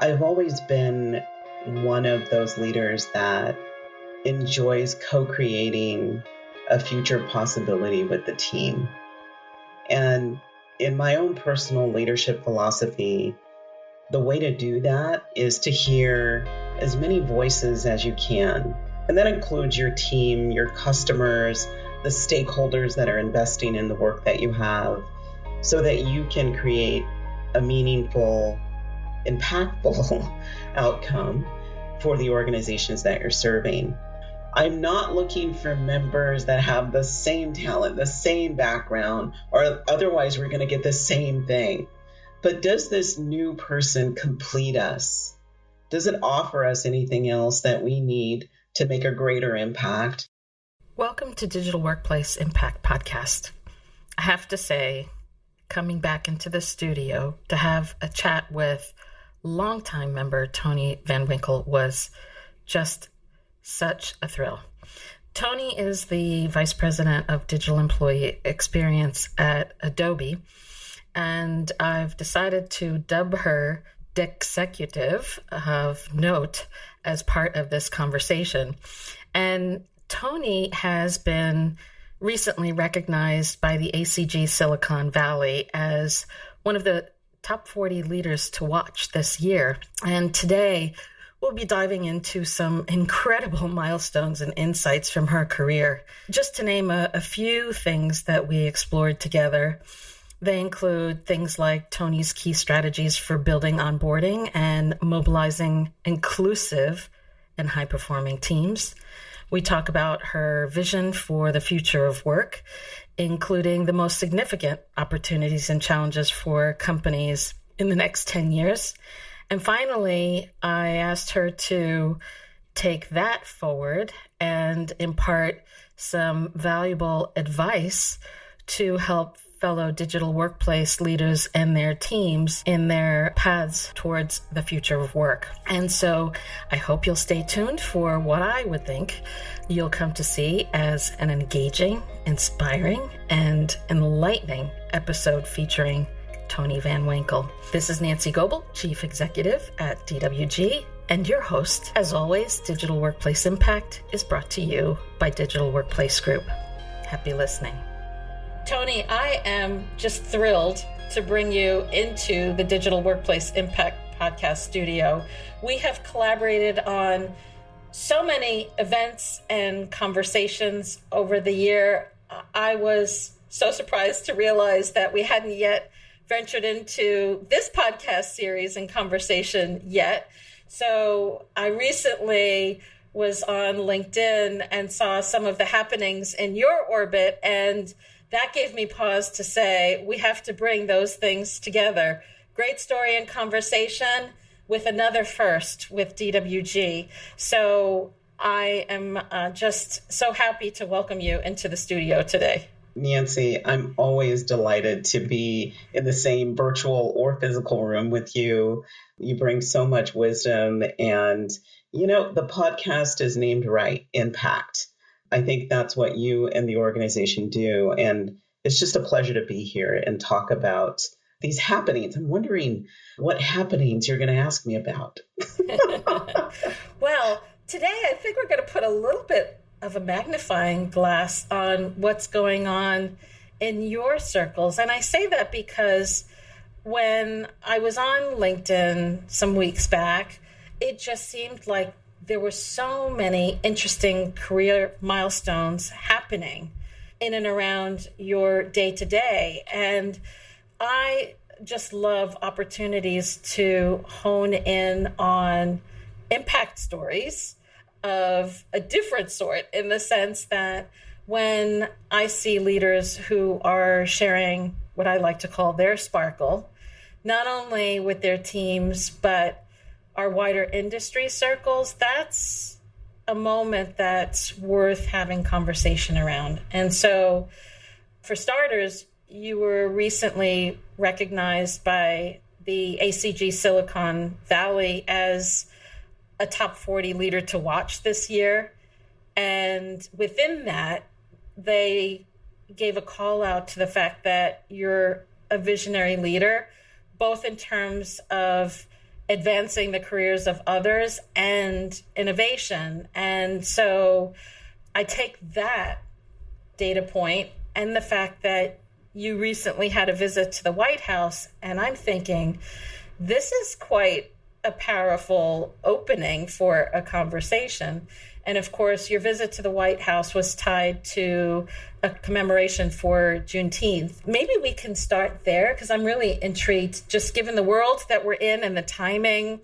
I've always been one of those leaders that enjoys co-creating a future possibility with the team. And in my own personal leadership philosophy, the way to do that is to hear as many voices as you can. And that includes your team, your customers, the stakeholders that are investing in the work that you have, so that you can create a meaningful, impactful outcome for the organizations that you're serving. I'm not looking for members that have the same talent, the same background, or otherwise we're going to get the same thing. But does this new person complete us? Does it offer us anything else that we need to make a greater impact? Welcome to Digital Workplace Impact Podcast. I have to say, coming back into the studio to have a chat with longtime member Toni Vanwinkle was just such a thrill. Toni is the Vice President of Digital Employee Experience at Adobe, and I've decided to dub her DEXecutive of note as part of this conversation. And Toni has been recently recognized by the ACG Silicon Valley as one of the top 40 leaders to watch this year. And today, we'll be diving into some incredible milestones and insights from her career. Just to name a few things that we explored together, they include things like Toni's key strategies for building onboarding and mobilizing inclusive and high-performing teams. We talk about her vision for the future of work, including the most significant opportunities and challenges for companies in the next 10 years. And finally, I asked her to take that forward and impart some valuable advice to help fellow digital workplace leaders and their teams in their paths towards the future of work. And so I hope you'll stay tuned for what I would think you'll come to see as an engaging, inspiring, and enlightening episode featuring Toni Vanwinkle. This is Nancy Goebel, Chief Executive at DWG, and your host. As always, Digital Workplace Impact is brought to you by Digital Workplace Group. Happy listening. Toni, I am just thrilled to bring you into the Digital Workplace Impact Podcast studio. We have collaborated on so many events and conversations over the year. I was so surprised to realize that we hadn't yet ventured into this podcast series and conversation yet. So I recently was on LinkedIn and saw some of the happenings in your orbit, and that gave me pause to say, we have to bring those things together. Great story and conversation with another first with DWG. So I am just so happy to welcome you into the studio today. Nancy, I'm always delighted to be in the same virtual or physical room with you. You bring so much wisdom, and, the podcast is named right, Impact. I think that's what you and the organization do, and it's just a pleasure to be here and talk about these happenings. I'm wondering what happenings you're going to ask me about. Well, today I think we're going to put a little bit of a magnifying glass on what's going on in your circles. And I say that because when I was on LinkedIn some weeks back, it just seemed like there were so many interesting career milestones happening in and around your day-to-day. And I just love opportunities to hone in on impact stories of a different sort, in the sense that when I see leaders who are sharing what I like to call their sparkle, not only with their teams, but our wider industry circles, that's a moment that's worth having conversation around. And so, for starters, you were recently recognized by the ACG Silicon Valley as a top 40 leader to watch this year. And within that, they gave a call out to the fact that you're a visionary leader, both in terms of advancing the careers of others and innovation. And so I take that data point and the fact that you recently had a visit to the White House, and I'm thinking, this is quite a powerful opening for a conversation. And of course, your visit to the White House was tied to a commemoration for Juneteenth. Maybe we can start there, because I'm really intrigued, just given the world that we're in and the timing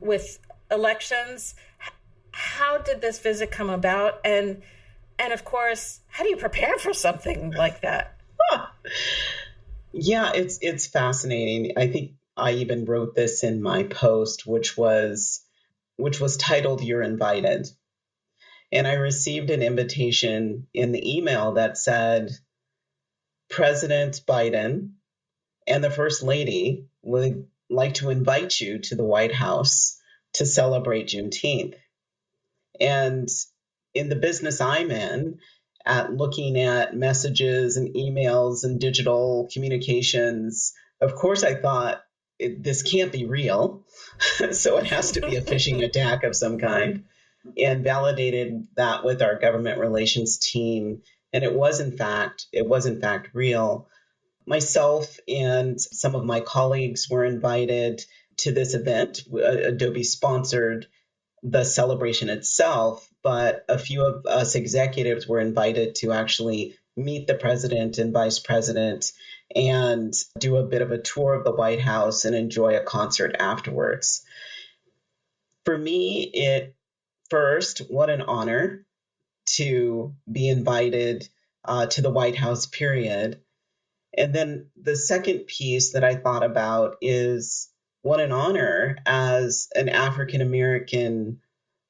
with elections. How did this visit come about? And of course, how do you prepare for something like that? Yeah, it's fascinating. I think I even wrote this in my post, which was titled "You're Invited." And I received an invitation in the email that said, President Biden and the First Lady would like to invite you to the White House to celebrate Juneteenth. And in the business I'm in, at looking at messages and emails and digital communications, of course I thought, this can't be real. So it has to be a phishing attack of some kind, and validated that with our government relations team. And it was in fact real. Myself and some of my colleagues were invited to this event. Adobe sponsored the celebration itself, but a few of us executives were invited to actually meet the president and vice president and do a bit of a tour of the White House and enjoy a concert afterwards. For me, what an honor to be invited to the White House, period. And then the second piece that I thought about is what an honor as an African-American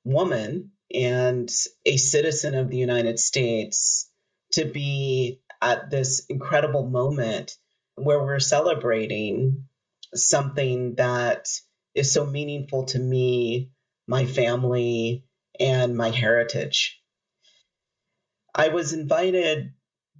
woman and a citizen of the United States to be at this incredible moment where we're celebrating something that is so meaningful to me, my family, and my heritage. I was invited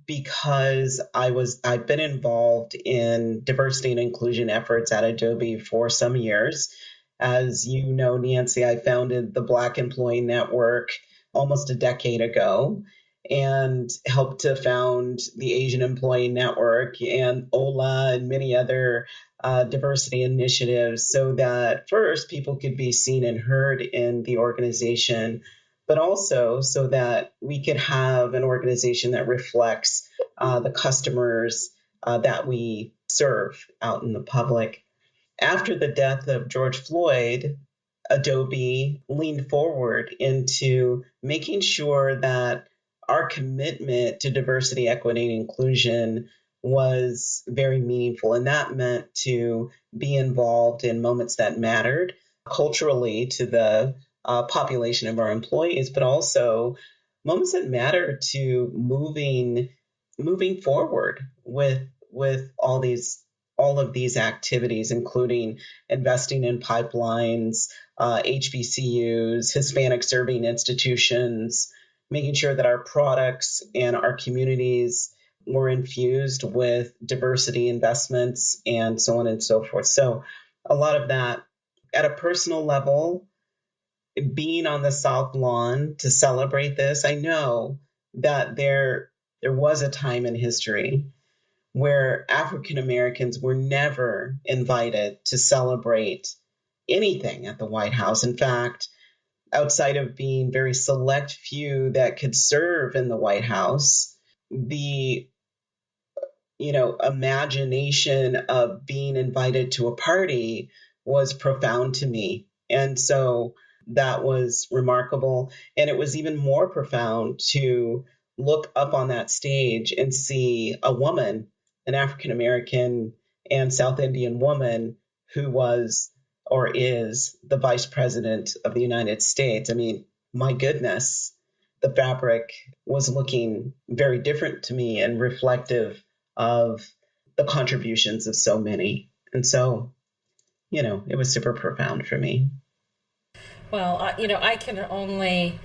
because I've been involved in diversity and inclusion efforts at Adobe for some years. As you know, Nancy, I founded the Black Employee Network almost a decade ago and helped to found the Asian Employee Network and OLA and many other diversity initiatives, so that first people could be seen and heard in the organization, but also so that we could have an organization that reflects the customers that we serve out in the public. After the death of George Floyd, Adobe leaned forward into making sure that our commitment to diversity, equity, and inclusion was very meaningful. And that meant to be involved in moments that mattered culturally to the population of our employees, but also moments that mattered to moving forward with all of these activities, including investing in pipelines, HBCUs, Hispanic serving institutions, making sure that our products and our communities were infused with diversity investments and so on and so forth. So a lot of that at a personal level, being on the South Lawn to celebrate this, I know that there was a time in history where African Americans were never invited to celebrate anything at the White House. In fact, outside of being very select few that could serve in the White House, the imagination of being invited to a party was profound to me. And so that was remarkable. And it was even more profound to look up on that stage and see a woman, an African American and South Indian woman, who was or is the Vice President of the United States. I mean, my goodness, the fabric was looking very different to me and reflective of the contributions of so many. And so, it was super profound for me. Well, I can only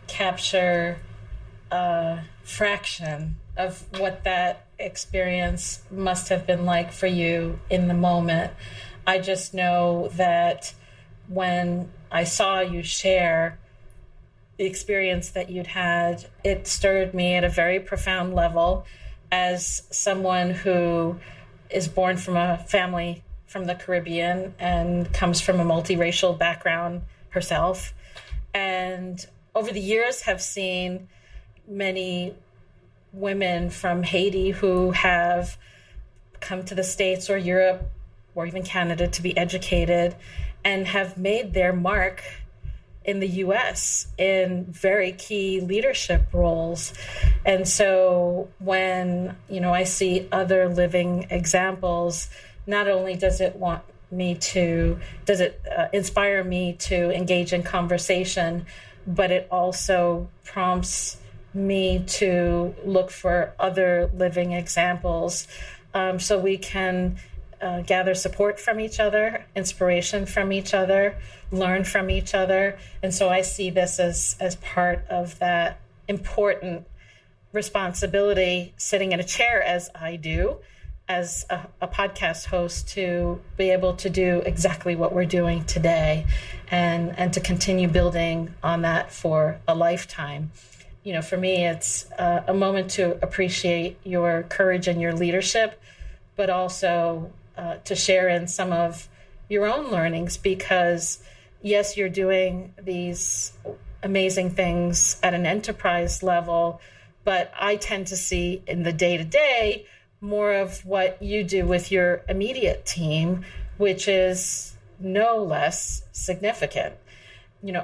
capture a fraction of what that experience must have been like for you in the moment. I just know that when I saw you share the experience that you'd had, it stirred me at a very profound level as someone who is born from a family from the Caribbean and comes from a multiracial background herself. And over the years have seen many women from Haiti who have come to the States or Europe or even Canada to be educated and have made their mark in the US in very key leadership roles. And so when, I see other living examples, not only does it inspire me to engage in conversation, but it also prompts me to look for other living examples, so we can gather support from each other, inspiration from each other, learn from each other. And so I see this as part of that important responsibility, sitting in a chair as I do, as a podcast host, to be able to do exactly what we're doing today and to continue building on that for a lifetime. For me, it's a moment to appreciate your courage and your leadership, but also to share in some of your own learnings, because yes, you're doing these amazing things at an enterprise level, but I tend to see in the day-to-day more of what you do with your immediate team, which is no less significant.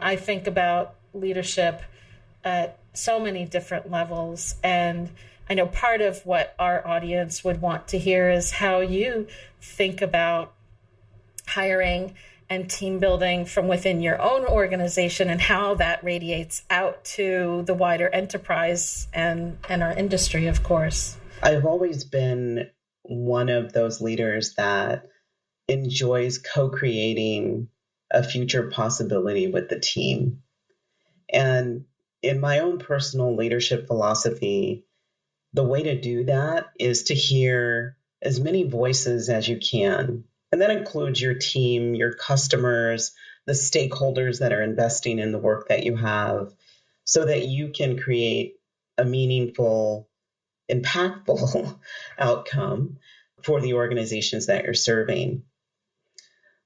I think about leadership at so many different levels, and I know part of what our audience would want to hear is how you think about hiring and team building from within your own organization and how that radiates out to the wider enterprise and our industry, of course. I've always been one of those leaders that enjoys co-creating a future possibility with the team. And in my own personal leadership philosophy, the way to do that is to hear as many voices as you can. And that includes your team, your customers, the stakeholders that are investing in the work that you have, so that you can create a meaningful, impactful outcome for the organizations that you're serving.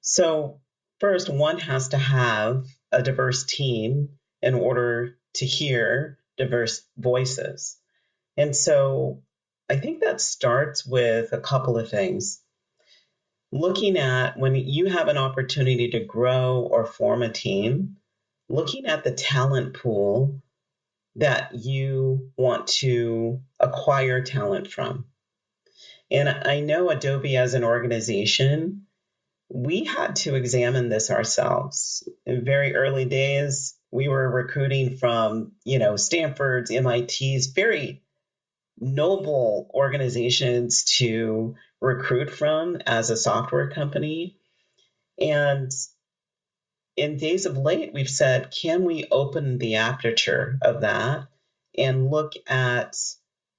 So first, one has to have a diverse team in order to hear diverse voices. And so I think that starts with a couple of things. Looking at when you have an opportunity to grow or form a team, looking at the talent pool that you want to acquire talent from. And I know Adobe as an organization, we had to examine this ourselves. In very early days, we were recruiting from, Stanford's, MIT's, very noble organizations to recruit from as a software company. And in days of late, we've said, can we open the aperture of that and look at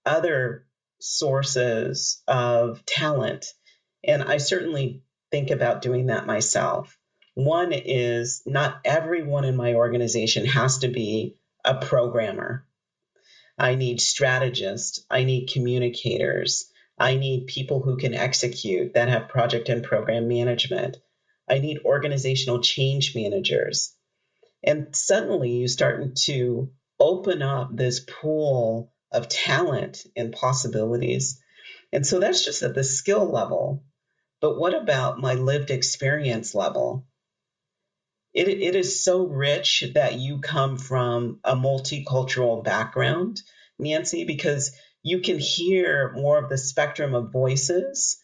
other sources of talent? And I certainly think about doing that myself. One is not everyone in my organization has to be a programmer. I need strategists. I need communicators. I need people who can execute, that have project and program management. I need organizational change managers. And suddenly you start to open up this pool of talent and possibilities. And so that's just at the skill level. But what about my lived experience level? It is so rich that you come from a multicultural background, Nancy, because you can hear more of the spectrum of voices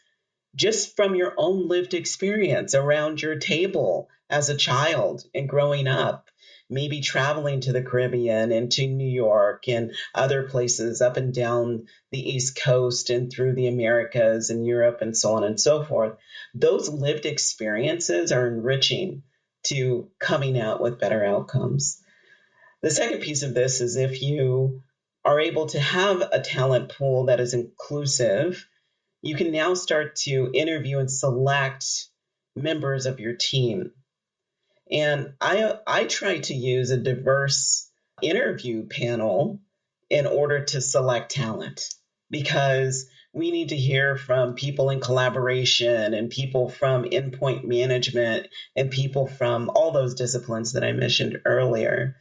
just from your own lived experience around your table as a child and growing up, maybe traveling to the Caribbean and to New York and other places up and down the East Coast and through the Americas and Europe and so on and so forth. Those lived experiences are enriching to coming out with better outcomes. The second piece of this is if you are able to have a talent pool that is inclusive, you can now start to interview and select members of your team. And I try to use a diverse interview panel in order to select talent, because we need to hear from people in collaboration and people from endpoint management and people from all those disciplines that I mentioned earlier,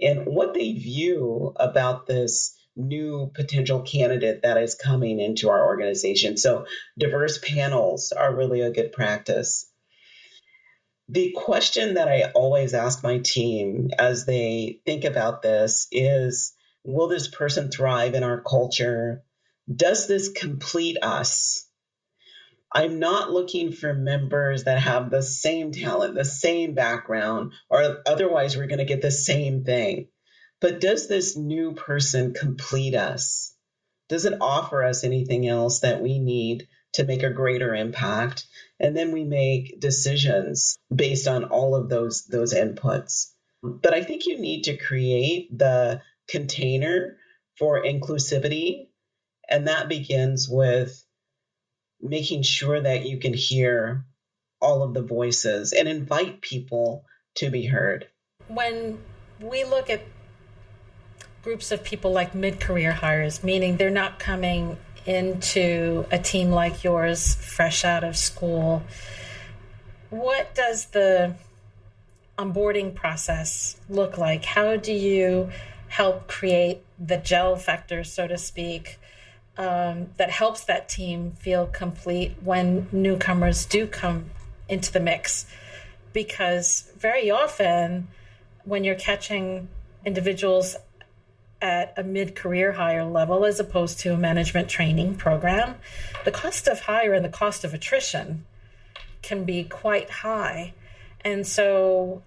and what they view about this new potential candidate that is coming into our organization. So diverse panels are really a good practice. The question that I always ask my team as they think about this is, will this person thrive in our culture? Does this complete us? I'm not looking for members that have the same talent, the same background, or otherwise we're going to get the same thing. But does this new person complete us? Does it offer us anything else that we need to make a greater impact? And then we make decisions based on all of those inputs. But I think you need to create the container for inclusivity. And that begins with making sure that you can hear all of the voices and invite people to be heard. When we look at groups of people like mid-career hires, meaning they're not coming into a team like yours fresh out of school, what does the onboarding process look like? How do you help create the gel factor, so to speak, that helps that team feel complete when newcomers do come into the mix? Because very often when you're catching individuals at a mid-career hire level as opposed to a management training program, the cost of hire and the cost of attrition can be quite high. And so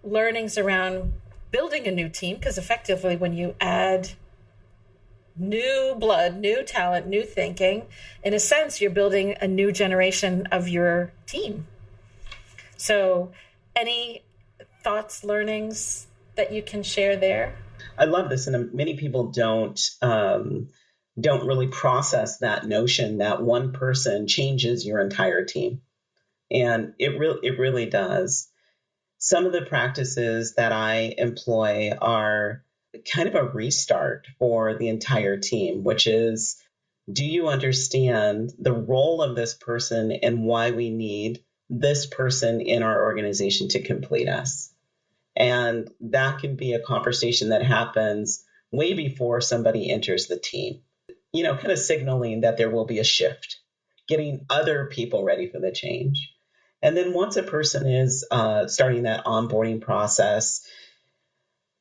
learnings around building a new team, because effectively when you add new blood, new talent, new thinking, in a sense, you're building a new generation of your team. So any thoughts, learnings that you can share there? I love this, and many people don't really process that notion that one person changes your entire team, and it really does. Some of the practices that I employ are kind of a restart for the entire team, which is, do you understand the role of this person and why we need this person in our organization to complete us? And that can be a conversation that happens way before somebody enters the team, kind of signaling that there will be a shift, getting other people ready for the change. And then once a person is starting that onboarding process,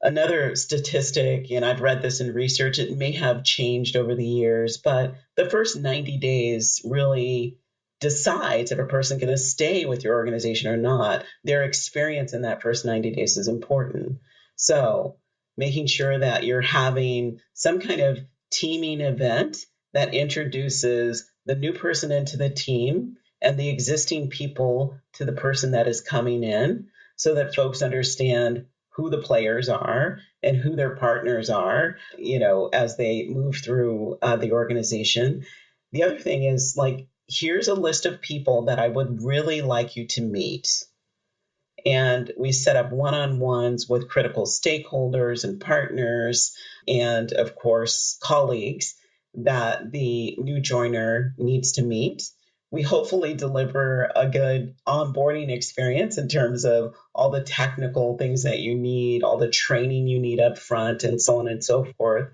another statistic, and I've read this in research, it may have changed over the years, but the first 90 days really decides if a person going to stay with your organization or not. Their experience in that first 90 days is important. So making sure that you're having some kind of teaming event that introduces the new person into the team and the existing people to the person that is coming in, so that folks understand who the players are and who their partners are, as they move through the organization. The other thing is, here's a list of people that I would really like you to meet. And we set up one-on-ones with critical stakeholders and partners and, of course, colleagues that the new joiner needs to meet. We hopefully deliver a good onboarding experience in terms of all the technical things that you need, all the training you need up front, and so on and so forth.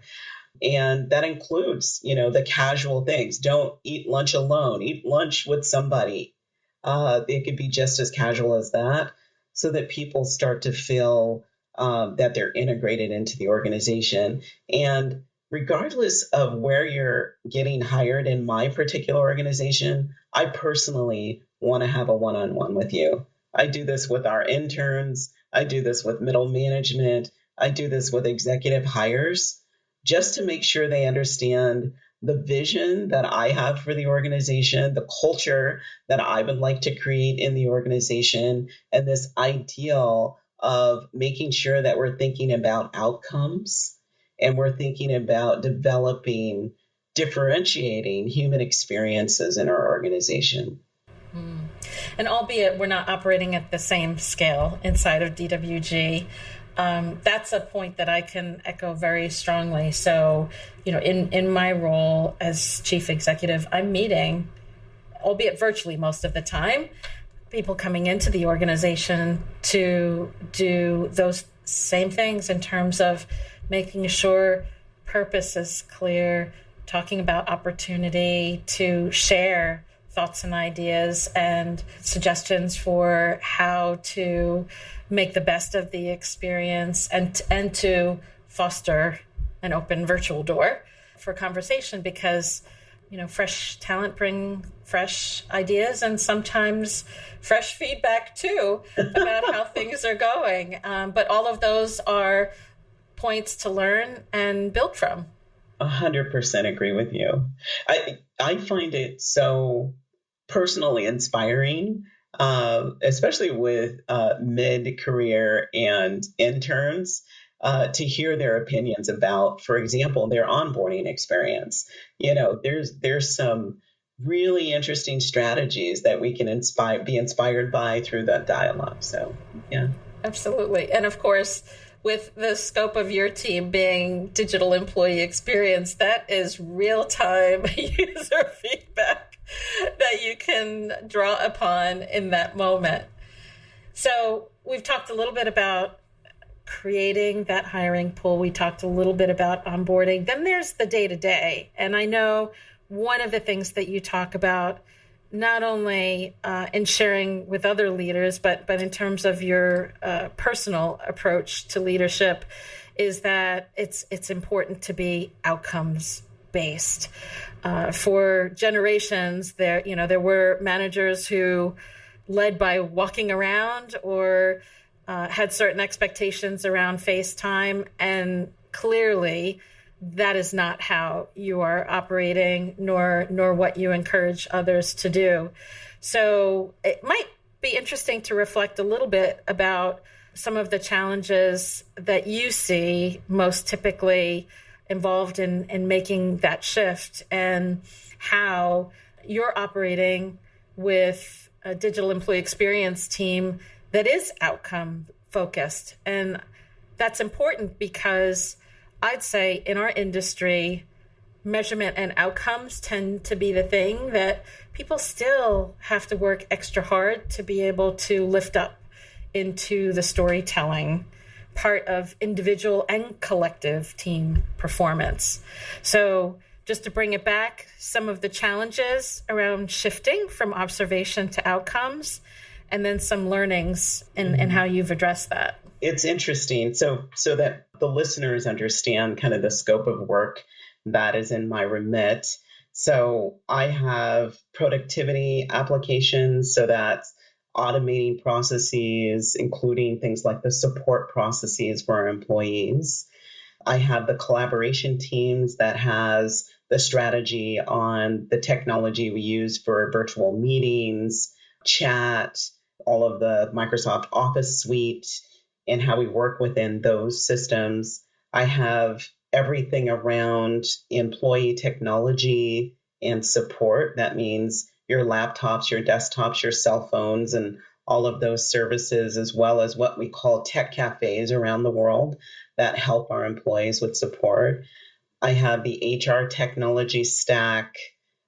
And that includes, the casual things. Don't eat lunch alone. Eat lunch with somebody. It could be just as casual as that, so that people start to feel that they're integrated into the organization. And regardless of where you're getting hired in my particular organization, I personally want to have a one-on-one with you. I do this with our interns. I do this with middle management. I do this with executive hires, just to make sure they understand the vision that I have for the organization, the culture that I would like to create in the organization, and this ideal of making sure that we're thinking about outcomes and we're thinking about developing, differentiating human experiences in our organization. And albeit we're not operating at the same scale inside of DWG, that's a point that I can echo very strongly. So, in my role as chief executive, I'm meeting, albeit virtually most of the time, people coming into the organization to do those same things in terms of making sure purpose is clear, talking about opportunity to share thoughts and ideas and suggestions for how to make the best of the experience and to foster an open virtual door for conversation, because fresh talent bring fresh ideas and sometimes fresh feedback too about how things are going. But all of those are points to learn and build from. 100% agree with you. I find it so personally inspiring, especially with mid-career and interns, to hear their opinions about, for example, their onboarding experience. There's some really interesting strategies that we can be inspired by through that dialogue. So, yeah. Absolutely. And of course, with the scope of your team being digital employee experience, that is real-time user feedback that you can draw upon in that moment. So we've talked a little bit about creating that hiring pool. We talked a little bit about onboarding. Then there's the day-to-day. And I know one of the things that you talk about, not only in sharing with other leaders, but in terms of your personal approach to leadership, is that it's important to be outcomes based. For generations, there were managers who led by walking around or had certain expectations around face time, and clearly that is not how you are operating, nor what you encourage others to do. So it might be interesting to reflect a little bit about some of the challenges that you see most typically involved in making that shift, and how you're operating with a digital employee experience team that is outcome focused. And that's important because I'd say in our industry, measurement and outcomes tend to be the thing that people still have to work extra hard to be able to lift up into the storytelling part of individual and collective team performance. So just to bring it back, some of the challenges around shifting from observation to outcomes, and then some learnings in how you've addressed that. It's interesting. So that the listeners understand kind of the scope of work that is in my remit. So I have productivity applications, so that's automating processes, including things like the support processes for our employees. I have the collaboration teams that has the strategy on the technology we use for virtual meetings, chat, all of the Microsoft Office suite, and how we work within those systems. I have everything around employee technology and support. That means your laptops, your desktops, your cell phones, and all of those services, as well as what we call tech cafes around the world that help our employees with support. I have the HR technology stack,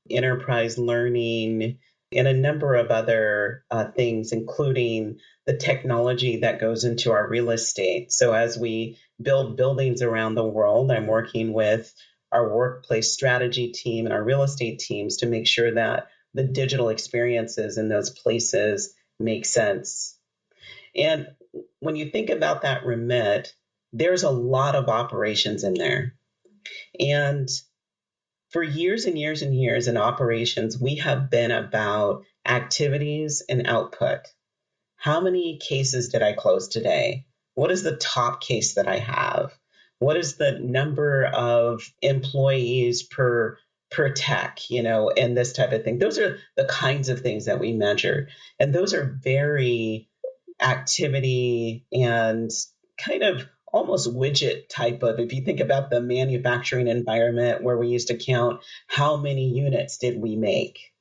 enterprise learning, and a number of other things, including the technology that goes into our real estate. So as we build buildings around the world, I'm working with our workplace strategy team and our real estate teams to make sure that the digital experiences in those places make sense. And when you think about that remit, there's a lot of operations in there. And for years and years and years in operations, we have been about activities and output. How many cases did I close today? What is the top case that I have? What is the number of employees per tech, and this type of thing? Those are the kinds of things that we measure. And those are very activity and kind of almost widget type of, if you think about the manufacturing environment where we used to count how many units did we make.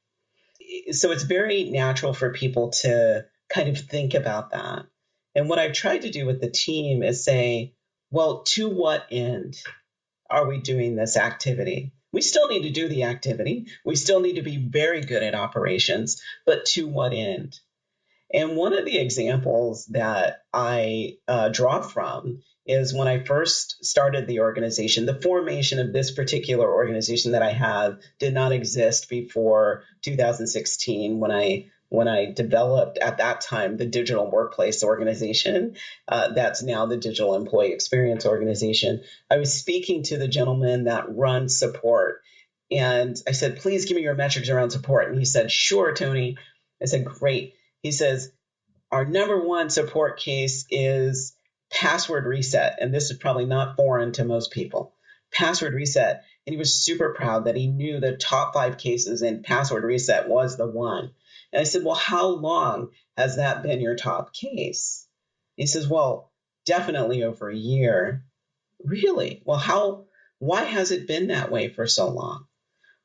so it's very natural for people to kind of think about that. And what I've tried to do with the team is say, well, to what end are we doing this activity? We still need to do the activity. We still need to be very good at operations, but to what end? And one of the examples that I draw from is when I first started the organization. The formation of this particular organization that I have did not exist before 2016 when I developed at that time the digital workplace organization. That's now the digital employee experience organization. I was speaking to the gentleman that runs support, and I said, please give me your metrics around support. And he said, sure, Toni. I said, great. He says, our number one support case is password reset. And this is probably not foreign to most people. Password reset. And he was super proud that he knew the top 5 cases in password reset was the one. And I said, well, how long has that been your top case? He says, well, definitely over a year. Really? Well, why has it been that way for so long?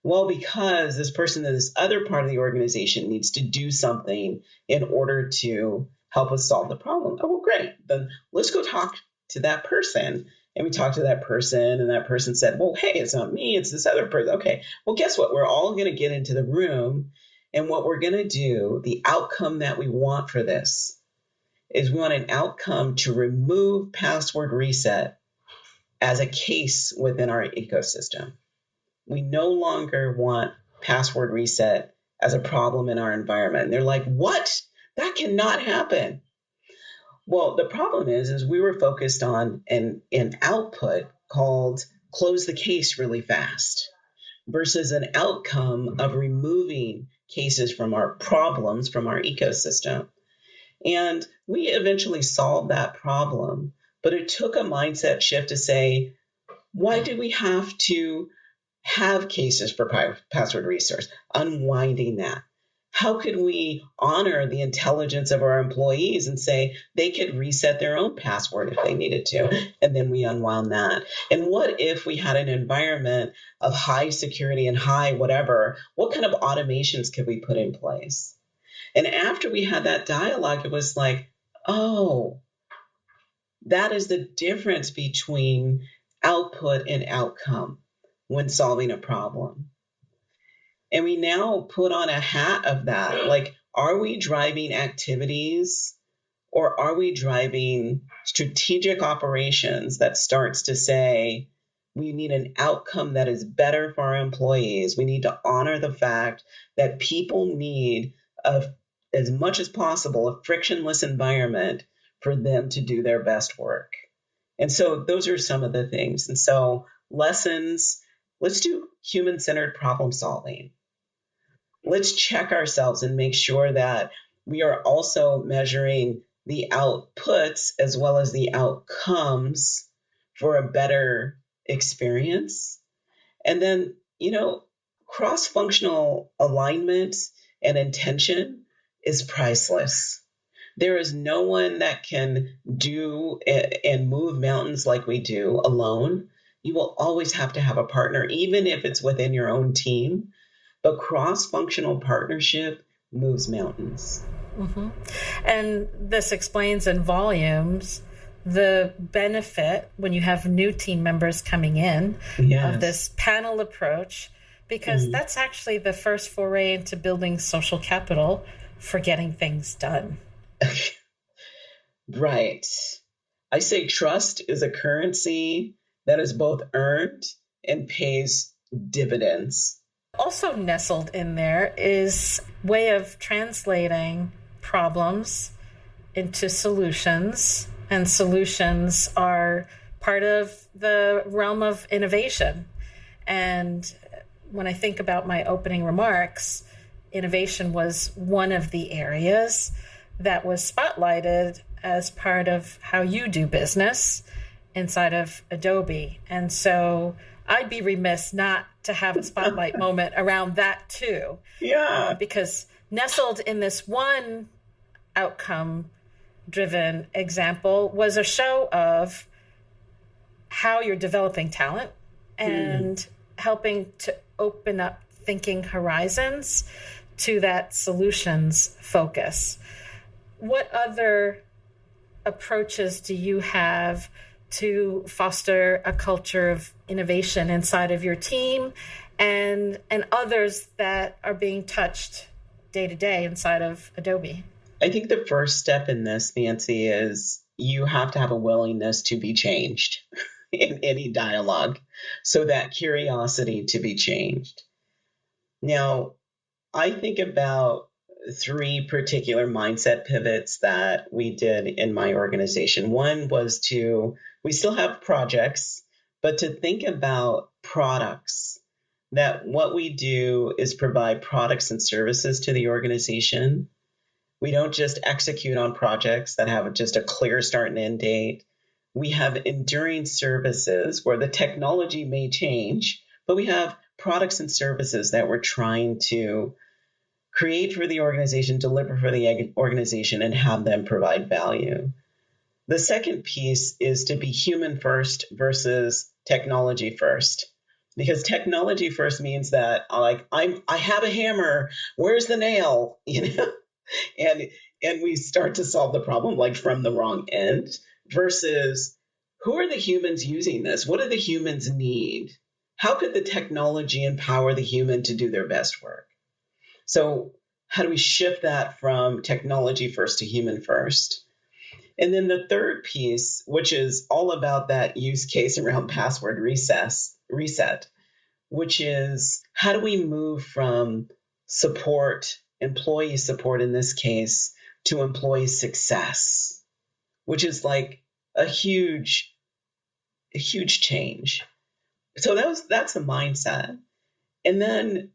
Well, because this person in this other part of the organization needs to do something in order to help us solve the problem. Oh, well, great. Then let's go talk to that person. And we talked to that person, and that person said, well, hey, it's not me, it's this other person. Okay, well, guess what? We're all going to get into the room, and what we're going to do, the outcome that we want for this is we want an outcome to remove password reset as a case within our ecosystem. We no longer want password reset as a problem in our environment. And they're like, what? That cannot happen. Well, the problem is we were focused on an output called close the case really fast versus an outcome of removing cases from our problems from our ecosystem. And we eventually solved that problem, but it took a mindset shift to say, why do we have to have cases for password research, unwinding that? How could we honor the intelligence of our employees and say they could reset their own password if they needed to? And then we unwound that. And what if we had an environment of high security and high whatever? What kind of automations could we put in place? And after we had that dialogue, it was like, oh, that is the difference between output and outcome when solving a problem. And we now put on a hat of that. Like, are we driving activities or are we driving strategic operations that starts to say we need an outcome that is better for our employees? We need to honor the fact that people need, as much as possible, a frictionless environment for them to do their best work. And so those are some of the things. And so lessons. Let's do human-centered problem solving. Let's check ourselves and make sure that we are also measuring the outputs as well as the outcomes for a better experience. And then, cross-functional alignment and intention is priceless. There is no one that can do and move mountains like we do alone. You will always have to have a partner, even if it's within your own team. But cross-functional partnership moves mountains. Mm-hmm. And this explains in volumes the benefit when you have new team members coming in of this panel approach, because that's actually the first foray into building social capital for getting things done. Right. I say trust is a currency that is both earned and pays dividends. Also nestled in there is way of translating problems into solutions, and solutions are part of the realm of innovation. And when I think about my opening remarks, innovation was one of the areas that was spotlighted as part of how you do business inside of Adobe. And so I'd be remiss not to have a spotlight moment around that too. Yeah. Because nestled in this one outcome-driven example was a show of how you're developing talent and helping to open up thinking horizons to that solutions focus. What other approaches do you have to foster a culture of innovation inside of your team and others that are being touched day to day inside of Adobe? I think the first step in this, Nancy, is you have to have a willingness to be changed in any dialogue. So that curiosity to be changed. Now, I think about three particular mindset pivots that we did in my organization. One was we still have projects, but to think about products, that what we do is provide products and services to the organization. We don't just execute on projects that have just a clear start and end date. We have enduring services where the technology may change, but we have products and services that we're trying to create for the organization, deliver for the organization, and have them provide value. The second piece is to be human first versus technology first. Because technology first means that I have a hammer, where's the nail? And we start to solve the problem like from the wrong end versus who are the humans using this? What do the humans need? How could the technology empower the human to do their best work? So how do we shift that from technology first to human first? And then the third piece, which is all about that use case around password reset, which is how do we move from support, employee support in this case, to employee success, which is like a huge change. So that's a mindset. And then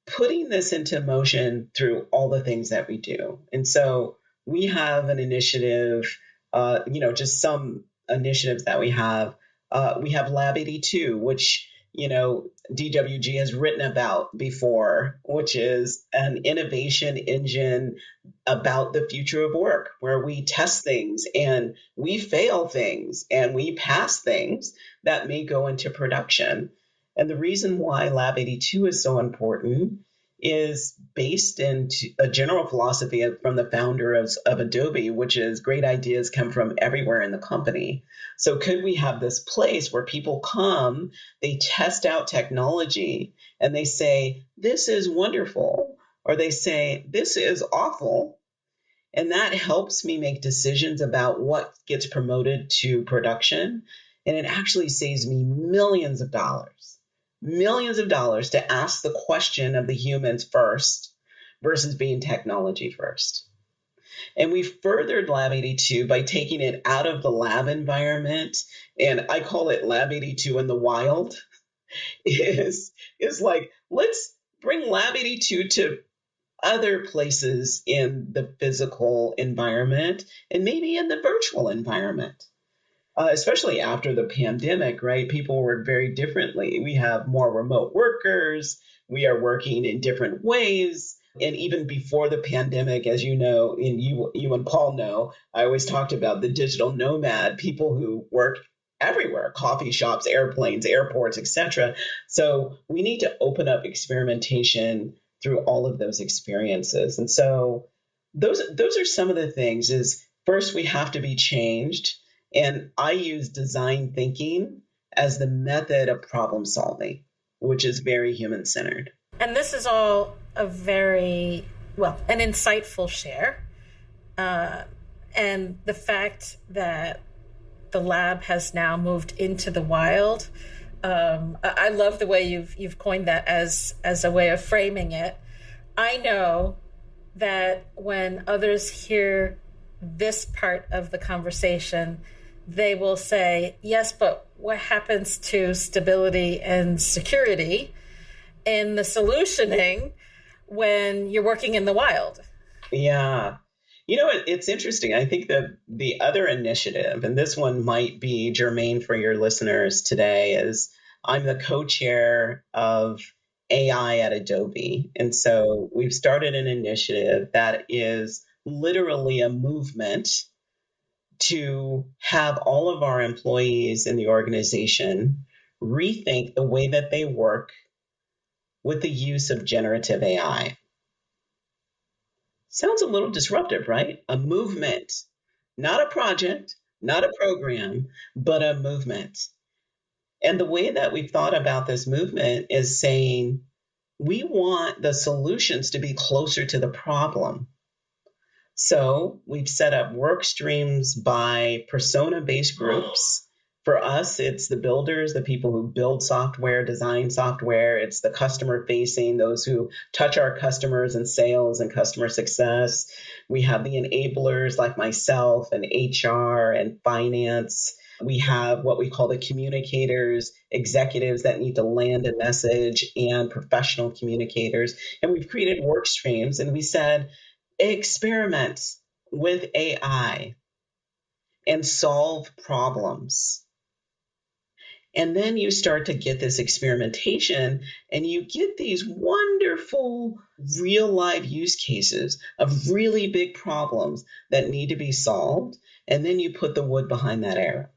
putting this into motion through all the things that we do. And so we have an initiative, just some initiatives that we have. We have Lab 82, which DWG has written about before, which is an innovation engine about the future of work, where we test things and we fail things and we pass things that may go into production. And the reason why Lab 82 is so important is based in a general philosophy from the founder of Adobe, which is great ideas come from everywhere in the company. So could we have this place where people come, they test out technology, and they say, this is wonderful, or they say, this is awful. And that helps me make decisions about what gets promoted to production. And it actually saves me millions of dollars to ask the question of the humans first versus being technology first. And we furthered Lab 82 by taking it out of the lab environment, and I call it Lab 82 in the wild, is like, let's bring Lab 82 to other places in the physical environment and maybe in the virtual environment. Especially after the pandemic, right? People work very differently. We have more remote workers. We are working in different ways. And even before the pandemic, as you know, and you and Paul know, I always talked about the digital nomad, people who work everywhere, coffee shops, airplanes, airports, etc. So we need to open up experimentation through all of those experiences. And so those are some of the things. Is first, we have to be changed. And I use design thinking as the method of problem solving, which is very human-centered. And this is all a very, an insightful share. And the fact that the lab has now moved into the wild, I love the way you've coined that as a way of framing it. I know that when others hear this part of the conversation, they will say, yes, but what happens to stability and security in the solutioning when you're working in the wild? Yeah. It's interesting. I think that the other initiative, and this one might be germane for your listeners today, is I'm the co-chair of AI at Adobe. And so we've started an initiative that is literally a movement to have all of our employees in the organization rethink the way that they work with the use of generative AI. Sounds a little disruptive, right? A movement, not a project, not a program, but a movement. And the way that we've thought about this movement is saying we want the solutions to be closer to the problem. So we've set up work streams by persona-based groups. For us, it's the builders, the people who build software, design software. It's the customer facing, those who touch our customers in sales and customer success. We have the enablers like myself and HR and finance. We have what we call the communicators, executives that need to land a message, and professional communicators. And we've created work streams, and we said, experiment with AI and solve problems. And then you start to get this experimentation and you get these wonderful real life use cases of really big problems that need to be solved. And then you put the wood behind that arrow.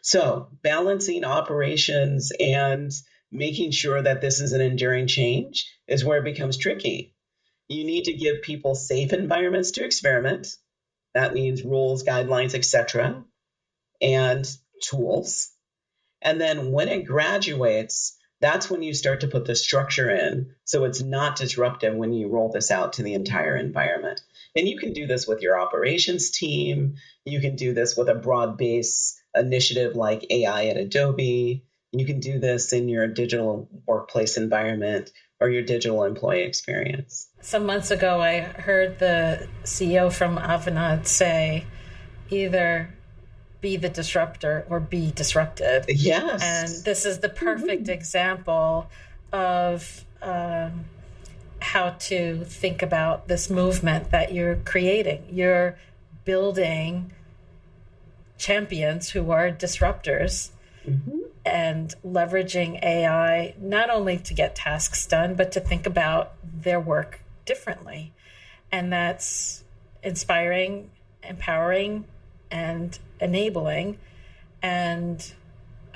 So balancing operations and making sure that this is an enduring change is where it becomes tricky. You need to give people safe environments to experiment. That means rules, guidelines, etc., and tools. And then when it graduates, that's when you start to put the structure in so it's not disruptive when you roll this out to the entire environment. And you can do this with your operations team. You can do this with a broad base initiative like AI at Adobe. You can do this in your digital workplace environment or your digital employee experience. Some months ago, I heard the CEO from Avanade say, either be the disruptor or be disrupted. Yes. And this is the perfect example of how to think about this movement that you're creating. You're building champions who are disruptors. Mm-hmm. And leveraging AI not only to get tasks done, but to think about their work differently. And that's inspiring, empowering, and enabling. And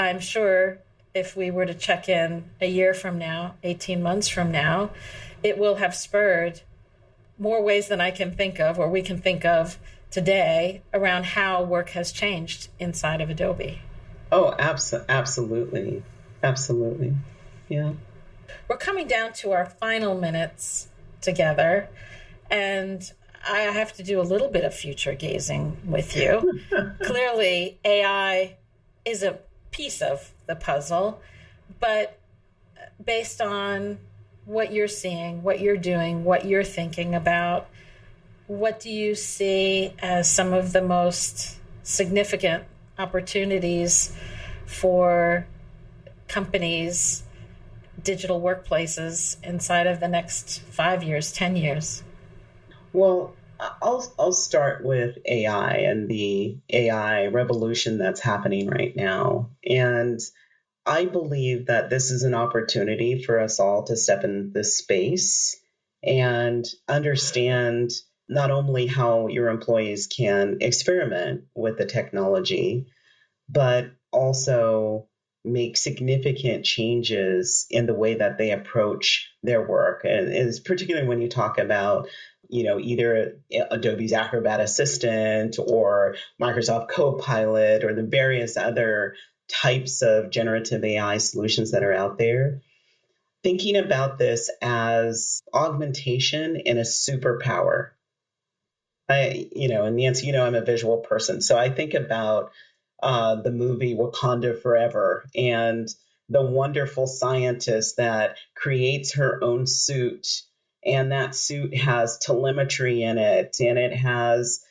I'm sure if we were to check in a year from now, 18 months from now, it will have spurred more ways than I can think of, or we can think of today, around how work has changed inside of Adobe. Oh, absolutely. Absolutely. Yeah. We're coming down to our final minutes together, and I have to do a little bit of future gazing with you. Clearly, AI is a piece of the puzzle, but based on what you're seeing, what you're doing, what you're thinking about, what do you see as some of the most significant opportunities for companies, digital workplaces inside of the next 5 years, 10 years? Well, I'll start with AI and the AI revolution that's happening right now. And I believe that this is an opportunity for us all to step in this space and understand not only how your employees can experiment with the technology, but also make significant changes in the way that they approach their work. And it's particularly when you talk about, either Adobe's Acrobat Assistant or Microsoft Copilot or the various other types of generative AI solutions that are out there. Thinking about this as augmentation and a superpower. And Nancy, I'm a visual person. So I think about the movie Wakanda Forever and the wonderful scientist that creates her own suit. And that suit has telemetry in it, and it has,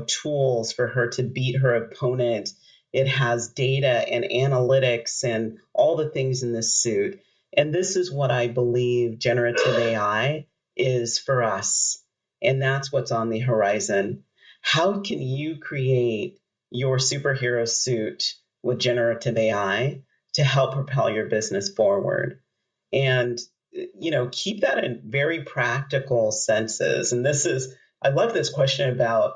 tools for her to beat her opponent. It has data and analytics and all the things in this suit. And this is what I believe generative AI is for us. And that's what's on the horizon. How can you create your superhero suit with generative AI to help propel your business forward? And, keep that in very practical senses. And I love this question about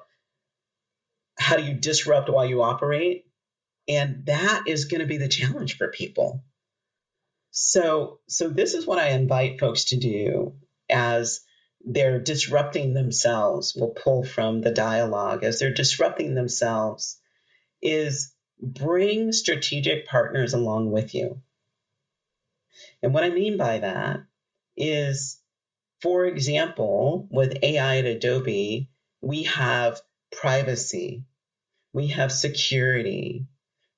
how do you disrupt while you operate? And that is going to be the challenge for people. So this is what I invite folks to do as they're disrupting themselves, we'll pull from the dialogue, as they're disrupting themselves, is bring strategic partners along with you. And what I mean by that is, for example, with AI at Adobe, we have privacy, we have security,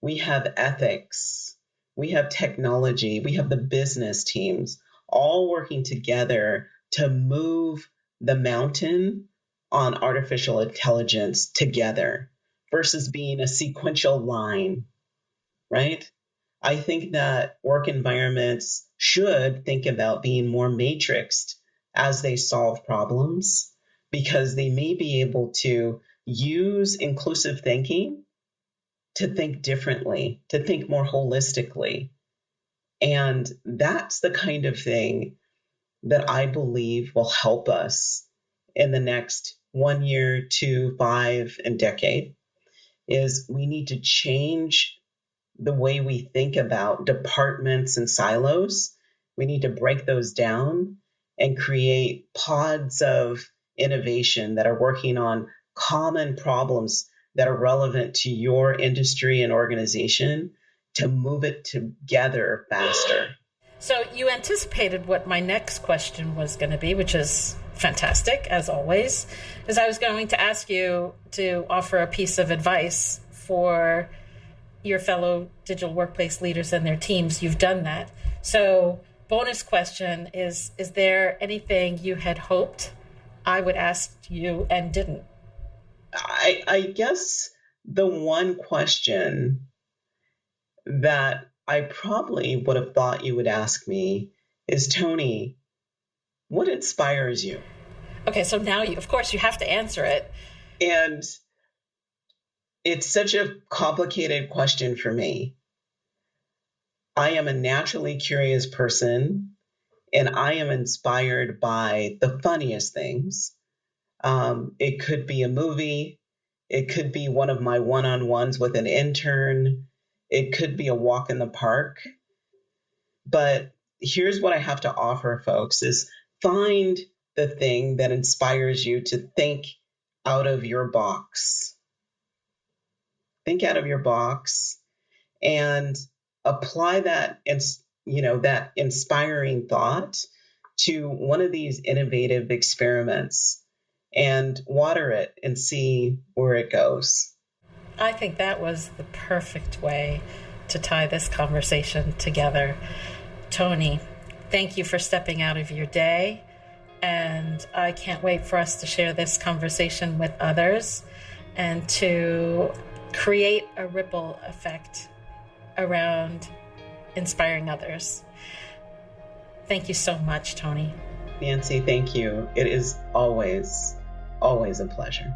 we have ethics, we have technology, we have the business teams all working together to move the mountain on artificial intelligence together versus being a sequential line, right? I think that work environments should think about being more matrixed as they solve problems, because they may be able to use inclusive thinking to think differently, to think more holistically. And that's the kind of thing that I believe will help us in the next 1 year, 2, 5, and decade, is we need to change the way we think about departments and silos. We need to break those down and create pods of innovation that are working on common problems that are relevant to your industry and organization to move it together faster. So you anticipated what my next question was going to be, which is fantastic, as always, because I was going to ask you to offer a piece of advice for your fellow digital workplace leaders and their teams. You've done that. So bonus question is there anything you had hoped I would ask you and didn't? I guess the one question that I probably would have thought you would ask me is, Toni, what inspires you? Okay, so now of course you have to answer it. And it's such a complicated question for me. I am a naturally curious person, and I am inspired by the funniest things. It could be a movie. It could be one of my one-on-ones with an intern. It could be a walk in the park. But here's what I have to offer folks is find the thing that inspires you to think out of your box. Think out of your box and apply that, that inspiring thought to one of these innovative experiments and water it and see where it goes. I think that was the perfect way to tie this conversation together. Toni, thank you for stepping out of your day, and I can't wait for us to share this conversation with others and to create a ripple effect around inspiring others. Thank you so much, Toni. Nancy, thank you. It is always a pleasure.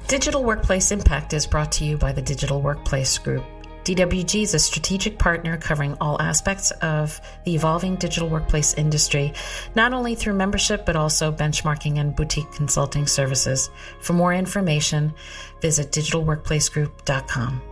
Digital Workplace Impact is brought to you by the Digital Workplace Group. DWG is a strategic partner covering all aspects of the evolving digital workplace industry, not only through membership, but also benchmarking and boutique consulting services. For more information, visit digitalworkplacegroup.com.